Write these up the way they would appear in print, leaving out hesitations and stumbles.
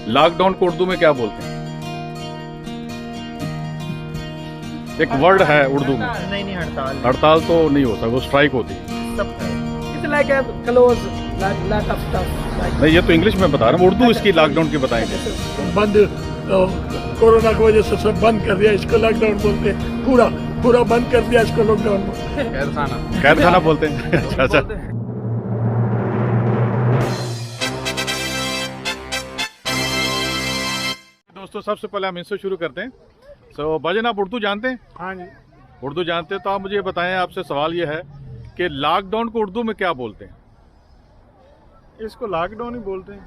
Lockdown को उर्दू में क्या बोलते हैं? एक वर्ड है उर्दू में। नहीं हड़ताल। हड़ताल तो नहीं होता, वो स्ट्राइक होती है। It's like a close, lot of stuff. नहीं, ये तो इंग्लिश में बता रहा हूँ, उर्दू इसकी लॉकडाउन की बताएंगे। बंद कोरोना की वजह से सब बंद कर दिया, इसको लॉकडाउन बोलते हैं। पूरा बंद कर दिया, इसको लॉकडाउन बोलते हैं। कैद खाना बोलते हैं। अच्छा। दोस्तों, सबसे पहले हम इससे शुरू करते हैं। तो भाईजान, आप उर्दू जानते हैं? हाँ जी। उर्दू जानते हैं तो आप मुझे बताएं, आपसे सवाल ये है कि लॉकडाउन को उर्दू में क्या बोलते हैं? इसको लॉकडाउन ही बोलते हैं।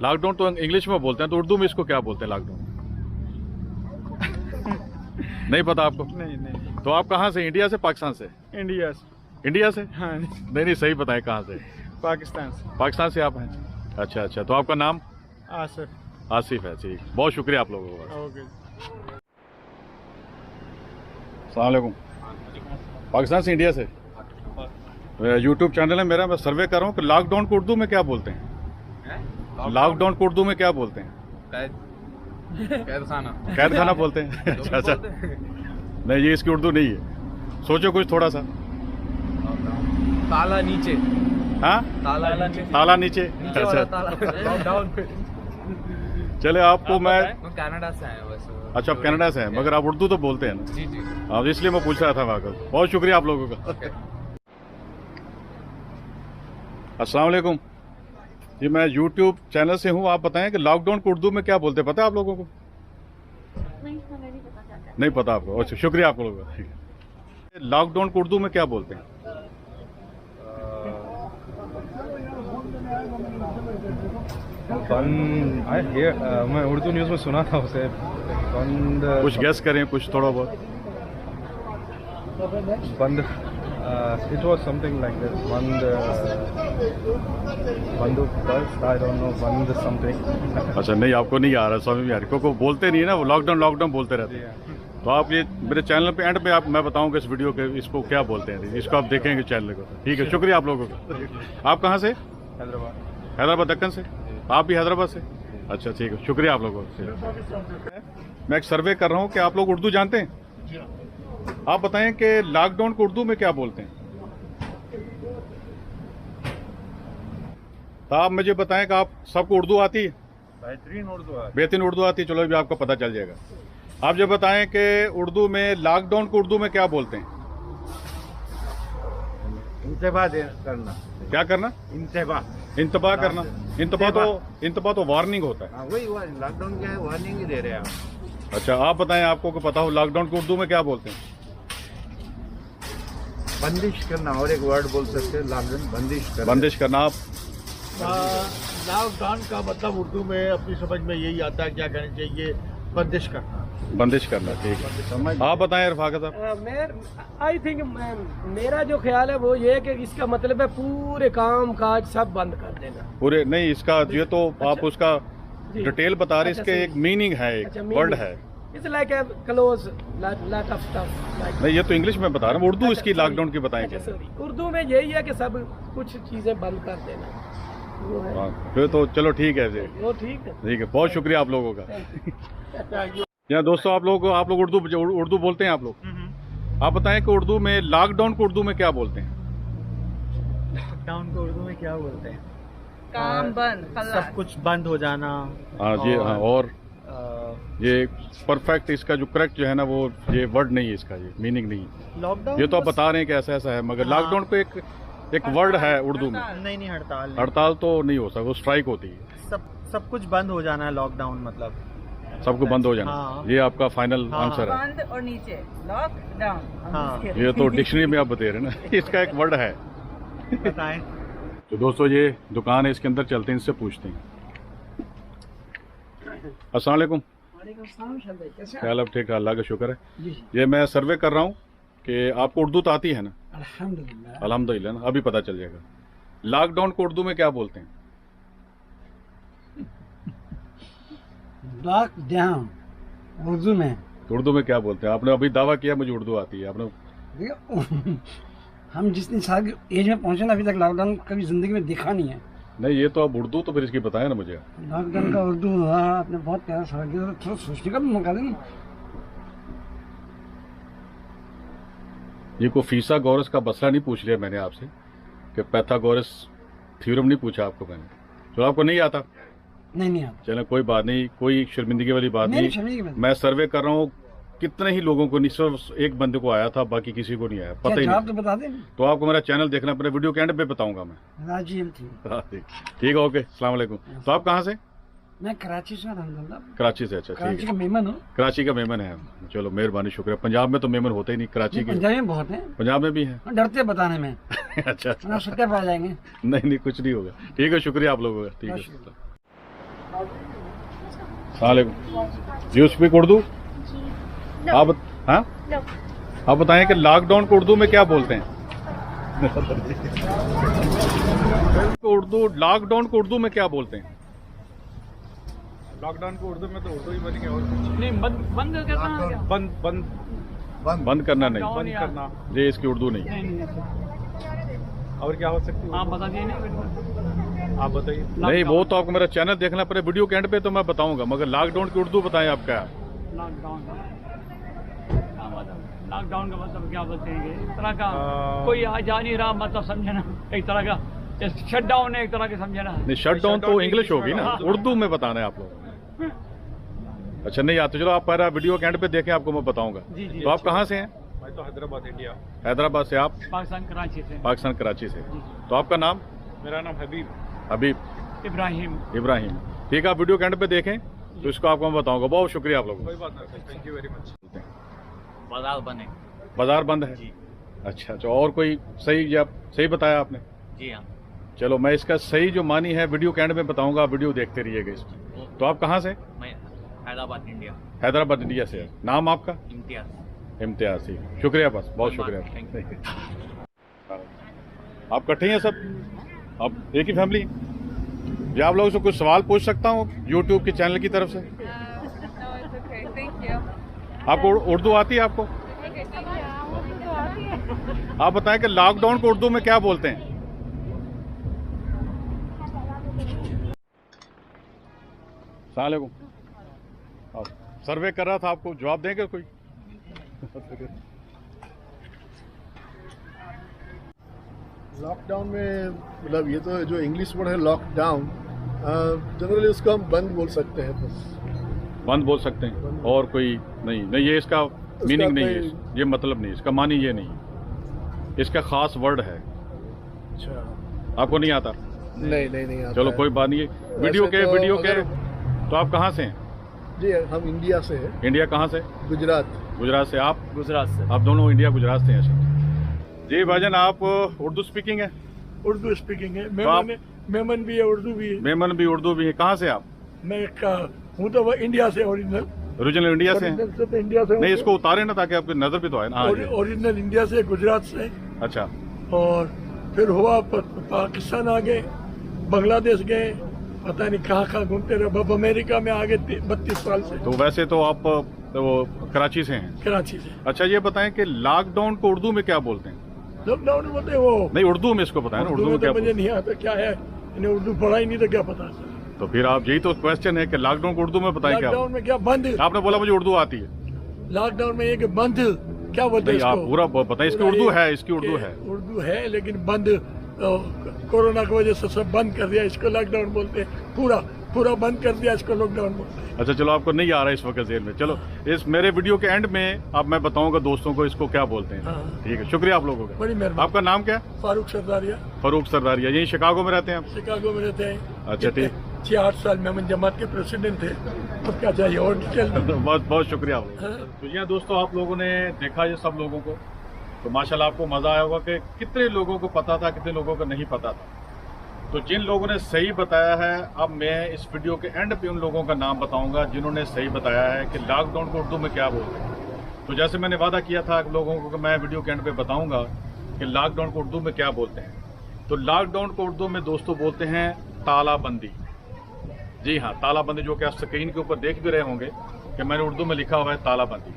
लॉकडाउन तो इंग्लिश में बोलते हैं, तो उर्दू में इसको क्या बोलते हैं लॉकडाउन? नहीं पता आपको? नहीं। तो आप कहाँ से, इंडिया से पाकिस्तान से? इंडिया से। इंडिया से? हाँ। नहीं, सही बताएं कहाँ से? पाकिस्तान से। पाकिस्तान से आप हैं? अच्छा। तो आपका नाम? आसिफ। आसिफ है। ठीक, बहुत शुक्रिया आप लोगों का। ओके। अस्सलाम वालेकुम। पाकिस्तान से, इंडिया से? यूट्यूब चैनल है मेरा, मैं सर्वे कर रहा हूँ कि लॉकडाउन को उर्दू में क्या बोलते हैं? लॉकडाउन को उर्दू में क्या बोलते हैं? कैद खाना बोलते हैं। अच्छा। नहीं, ये इसकी उर्दू नहीं है, सोचो कुछ थोड़ा सा। ताला नीचे। हाँ, ताला नीचे। अच्छा। लॉकडाउन पे। चले, आपको मैं कनाडा से आया वैसे। अच्छा, आप कनाडा से हैं, मगर आप उर्दू तो बोलते हैं ना? जी। हाँ, इसलिए मैं पूछ रहा था वहाँ का। बहुत शुक्रिया आप लोगों का। अस्सलाम वालेकुम जी, मैं यूट्यूब चैनल से हूँ। आप बताएं कि लॉकडाउन को उर्दू में क्या बोलते हैं, पता है आप लोगों को? नहीं पता आपको? अच्छा, शुक्रिया आप लोगों का। ठीक है। लॉकडाउन को उर्दू में क्या बोलते हैं? मैं उर्दू न्यूज़ में सुना था उसे। बंद। कुछ गेस करें, कुछ थोड़ा बहुत। बंद। It was something like this. बंदूक। I don't know. बंद समथिंग। अच्छा, नहीं, आपको नहीं आ रहा, समझ में आ रही, क्योंकि बोलते नहीं है ना, वो लॉकडाउन बोलते रहते हैं। तो आप ये मेरे चैनल पे एंड पे आप मैं बताऊंगा इस वीडियो के इसको क्या बोलते हैं, इसको आप देखेंगे चैनल को। ठीक है, शुक्रिया आप लोगों का। आप कहाँ से? हैदराबाद दक्कन से? आप भी हैदराबाद से? अच्छा, ठीक है, शुक्रिया आप लोगों का। मैं एक सर्वे कर रहा हूँ कि आप लोग उर्दू जानते हैं? आप बताएं कि लॉकडाउन को उर्दू में क्या बोलते हैं? तो आप मुझे बताएं कि आप सबको उर्दू आती है? बेहतरीन उर्दू आती है। चलो, अभी आपको पता चल जाएगा। आप जो बताएं कि उर्दू में लॉकडाउन को उर्दू में क्या बोलते हैं? इंतबा करना। क्या करना? इंतबा करना। इंतबा तो वार्निंग होता है। हाँ, वही लॉकडाउन क्या है, वार्निंग ही दे रहे हैं आप। अच्छा, आप बताएं, आपको को पता हो लॉकडाउन को उर्दू में क्या बोलते हैं? बंदिश करना, और एक वर्ड बोल सकते हैं लॉकडाउन, बंदिश करना। आप? लॉकडाउन का मतलब उर्दू में अपनी समझ में यही आता है, क्या कहना चाहिए, बंदिश करना। बंदिश करना। ठीक है, आप बताएं रफाका साहब। आई थिंक मेरा जो ख्याल है वो ये है कि इसका मतलब है पूरे काम काज सब बंद कर देना। पूरे नहीं, इसका ये तो आप उसका डिटेल बता रहे, इसके एक मीनिंग है, एक वर्ड है। It's like a close, lot of stuff. नहीं, ये तो इंग्लिश में बता रहा हूँ, उर्दू इसकी लॉकडाउन की बताएंगे। उर्दू में यही है कि सब कुछ चीजें बंद कर देना, वो है। हाँ, फिर तो चलो ठीक है जी। वो ठीक है, बहुत शुक्रिया आप लोगों का। यहाँ दोस्तों, आप लोग उर्दू बोलते हैं आप लोग? आप बताएं कि उर्दू में लॉकडाउन को उर्दू में क्या बोलते हैं? लॉकडाउन को उर्दू में क्या बोलते हैं? काम बंद, सब कुछ बंद हो जाना। हाँ जी, हाँ। और ये परफेक्ट, इसका जो करेक्ट जो है ना, वो ये वर्ड नहीं है, इसका ये मीनिंग नहीं है। लॉकडाउन ये तो आप बता रहे हैं कि ऐसा ऐसा है, मगर लॉकडाउन पे एक वर्ड है उर्दू में। नहीं हड़ताल। हड़ताल तो नहीं हो सकता, वो स्ट्राइक होती है। सब कुछ बंद हो जाना है लॉकडाउन मतलब। सबको बंद हो जाना। हाँ। ये आपका फाइनल आंसर है? बंद और नीचे लॉकडाउन। हाँ। ये तो डिक्शनरी में आप बता रहे हैं ना, इसका एक वर्ड है। बताएं। तो दोस्तों, ये दुकान है, इसके अंदर चलते हैं, इससे पूछते हैं। अस्सलाम वालेकुम। ख्याल अब ठीक है, अल्लाह का शुक्र है। ये मैं सर्वे कर रहा हूँ कि आपको उर्दू तो आती है ना? अल्हम्दुलिल्लाह ना, अभी पता चल जाएगा। लॉकडाउन को उर्दू में क्या बोलते हैं? लॉकडाउन उर्दू में क्या बोलते हैं? आपने अभी दावा किया मुझे उर्दू आती है, आपने। हम जितनी साल की एज में पहुंचे ना, अभी तक लॉकडाउन कभी जिंदगी में देखा नहीं है। नहीं ये तो अब उर्दू तो फिर इसकी बताएं ना मुझे। लॉकडाउन का उर्दू हुआ, आपने बहुत प्यारा सवाल किया, तो थोड़ा सोचने का भी मौका दें। ये को फीसागोरस का मसला नहीं पूछ लिया मैंने आपसे कि पैथागोरस थ्योरम नहीं पूछा आपको मैंने, जो आपको नहीं आता। नहीं आता। चलो कोई बात नहीं, कोई शर्मिंदगी वाली बात नहीं, नहीं। शर्मिंदगी की बात मैं सर्वे कर रहा हूँ, कितने ही लोगों को नहीं, सिर्फ एक बंदे को आया था, बाकी किसी को नहीं आया, पता ही जवाब नहीं। तो बता दें। तो आपको मेरा चैनल देखना, अपने वीडियो के एंड पे बताऊंगा मैं। राजी हम थी। हाँ, ठीक है, ओके, अस्सलाम वालेकुम। तो आप कहाँ से? मैं कराची से अल्हम्दुलिल्लाह। कराची से, अच्छा ठीक कराची है। का मेहमान हूँ। कराची का मेहमान है, चलो मेहरबानी, शुक्रिया। पंजाब में तो मेहमान होते ही नहीं, कराची के पंजाबी में बहुत है, पंजाब में भी है। डरते बताने में। अच्छा अच्छा, आप सत्या पा जाएंगे। नहीं कुछ नहीं होगा, ठीक है, शुक्रिया आप लोगों का, ठीक है। अस्सलाम, यू स्पीक उर्दू? आप हाँ, आप बताएं कि लॉकडाउन को उर्दू में क्या बोलते हैं? उर्दू, लॉकडाउन को उर्दू में क्या बोलते हैं? लॉकडाउन को उर्दू में तो उर्दू ही बनेंगे और कुछ नहीं, बंद करना क्या? बंद बंद बंद करना नहीं, बंद करना, ये इसकी उर्दू नहीं है। और क्या हो सकती है? आप बता दिए आप बताइए। नहीं, वो तो आपको मेरा चैनल देखना पड़े, वीडियो के एंड पे तो मैं बताऊंगा, मगर लॉकडाउन की उर्दू बताएं आप क्या? लॉकडाउन का मतलब क्या बोलते हैं? एक तरह का कोई आ जा नहीं रहा, मतलब समझे ना, एक तरह का शट डाउन है, एक तरह के समझे ना। नहीं, शट डाउन तो इंग्लिश होगी ना, उर्दू में बताना है आप लोगों को। अच्छा नहीं आते, चलो आप मेरा वीडियो के एंड पे देखें, आपको मैं बताऊंगा। तो आप कहाँ से हैं? मैं तो हैदराबाद, इंडिया। हैदराबाद से। आप? पाकिस्तान कराची से। पाकिस्तान कराची से। तो आपका नाम? मेरा नाम हबीब हबीब इब्राहिम। इब्राहिम, ठीक है। आप वीडियो के एंड पे देखें तो इसको आपको मैं बताऊंगा। बहुत शुक्रिया आप लोगों कोई बात नहीं, थैंक यू वेरी मच। बाजार बने। बाजार बंद है? अच्छा, और कोई सही बताया आपने? जी हाँ। चलो मैं इसका सही जो मानी है वीडियो के एंड में बताऊंगा, आप वीडियो देखते रहिएगा इसमें। तो आप कहाँ से? मैं हैदराबाद, इंडिया। हैदराबाद इंडिया से। नाम आपका? इम्तियाज। इम्तियाज, ठीक, शुक्रिया बस, बहुत शुक्रिया। आप इकट्ठे हैं सब? आप एक ही फैमिली? या आप लोगों से कुछ सवाल पूछ सकता हूँ यूट्यूब के चैनल की तरफ से? आपको उर्दू आती है आपको? आप बताएं कि लॉकडाउन को उर्दू में क्या बोलते हैं? अस्सलाम वालेकुम। सर्वे कर रहा था, आपको जवाब देंगे कोई? लॉकडाउन में मतलब ये तो जो इंग्लिश वर्ड है लॉकडाउन, जनरली उसको हम बंद बोल सकते हैं बस। बंद बोल सकते हैं, और कोई नहीं, ये इसका मीनिंग नहीं है, ये मतलब नहीं, इसका मानी ये नहीं, इसका खास वर्ड है। अच्छा, आपको नहीं आता? नहीं आता। चलो कोई बात नहीं, वीडियो के तो आप कहाँ से हैं? जी हम इंडिया से हैं। इंडिया कहाँ से? गुजरात। गुजरात से। आप? गुजरात से। आप दोनों इंडिया गुजरात से हैं? जी भाईजान, आप उर्दू स्पीकिंग है? उर्दू स्पीकिंग है। तो मेमन भी है, उर्दू भी है। मेमन भी उर्दू भी है। कहाँ से आप? मैं हूँ तो इंडिया से, ओरिजिनल इंडिया से हैं? तो इंडिया से। नहीं, इसको उतारे ना ताकि आपकी नजर भी तो आए ना। ओरिजिनल इंडिया से, गुजरात से। अच्छा, और फिर हुआ पाकिस्तान आ गए, बांग्लादेश गए, पता नहीं कहाँ घूमते रहे। अब अमेरिका में आ गए 32 साल से। तो वैसे तो आप वो कराची से हैं? कराची से। अच्छा, ये बताएं कि लॉकडाउन को उर्दू में क्या बोलते हैं? लॉकडाउन बोलते हैं वो। नहीं, उर्दू में इसको बताएं ना, उर्दू में क्या मुझे नहीं आता क्या है, इन्हें उर्दू पढ़ा ही नहीं तो क्या पता। तो फिर आप, यही तो क्वेश्चन है कि लॉकडाउन को उर्दू में बताएं क्या? लॉकडाउन में क्या बंद? आपने बोला मुझे उर्दू आती है। लॉकडाउन में ये कि बंद क्या बोलते हैं? आप पूरा बताएं, इसकी उर्दू है, इसकी उर्दू है। उर्दू है लेकिन बंद, कोरोना की वजह से सब बंद कर दिया, इसको लॉकडाउन बोलते हैं। पूरा बंद कर दिया, इसको लॉकडाउन बोलते हैं। अच्छा, चलो आपको नहीं आ रहा है इस वक्त जेल में। चलो इस मेरे वीडियो के एंड में अब मैं बताऊंगा दोस्तों को इसको क्या बोलते हैं। हाँ। ठीक है, शुक्रिया आप लोगों का, बड़ी मेहरबानी। आपका नाम क्या है? फारूक सरदारिया। फारूक सरदारिया, यही शिकागो में रहते हैं आप? शिकागो में रहते हैं। अच्छा, ठीक। 6-8 साल में हम जमात के प्रेसिडेंट थे। अब क्या चाहिए और डिटेल? बहुत बहुत शुक्रिया आप लोगों का। हाँ। तो ये दोस्तों, आप लोगों ने देखा ये सब लोगों को, तो माशाल्लाह आपको मजा आया होगा कि कितने लोगों को पता था, कितने लोगों को नहीं पता था। तो जिन लोगों ने सही बताया है, अब मैं इस वीडियो के एंड पे उन लोगों का नाम बताऊंगा जिन्होंने सही बताया है कि लॉकडाउन को उर्दू में क्या बोलते हैं। तो जैसे मैंने वादा किया था लोगों को कि मैं वीडियो के एंड पे बताऊंगा कि लॉकडाउन को उर्दू में क्या बोलते हैं। तो लॉकडाउन को उर्दू में दोस्तों बोलते हैं तालाबंदी। जी हाँ, तालाबंदी, जो कि आप स्क्रीन के ऊपर देख भी रहे होंगे कि मैंने उर्दू में लिखा हुआ है तालाबंदी।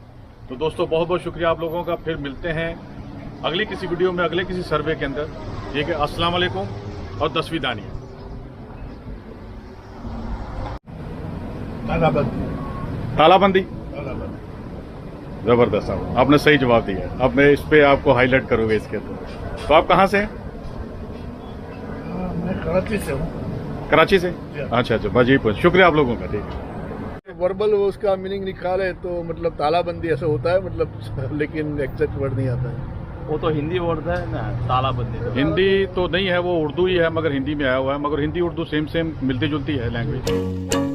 तो दोस्तों बहुत बहुत शुक्रिया आप लोगों का। फिर मिलते हैं अगली किसी वीडियो में, अगले किसी सर्वे के अंदर। ठीक है, अस्सलाम वालेकुम और 10वीं दानिया। तालाबंदी। जबरदस्त साहब, आपने सही जवाब दिया। अब मैं इस पे आपको हाईलाइट करूंगा इसके तो आप कहाँ से हैं? मैं कराची से हूँ। कराची से? अच्छा अच्छा, बस यही पूछ। शुक्रिया आप लोगों का, ठीक है। वर्बल उसका मीनिंग निकाले तो मतलब तालाबंदी ऐसा होता है मतलब, लेकिन एग्जैक्ट वर्ड नहीं आता है। वो तो हिंदी वर्ड है ना, तालाबंदी। हिंदी तो नहीं है, वो उर्दू ही है, मगर हिंदी में आया हुआ है। मगर हिंदी उर्दू सेम मिलती जुलती है लैंग्वेज।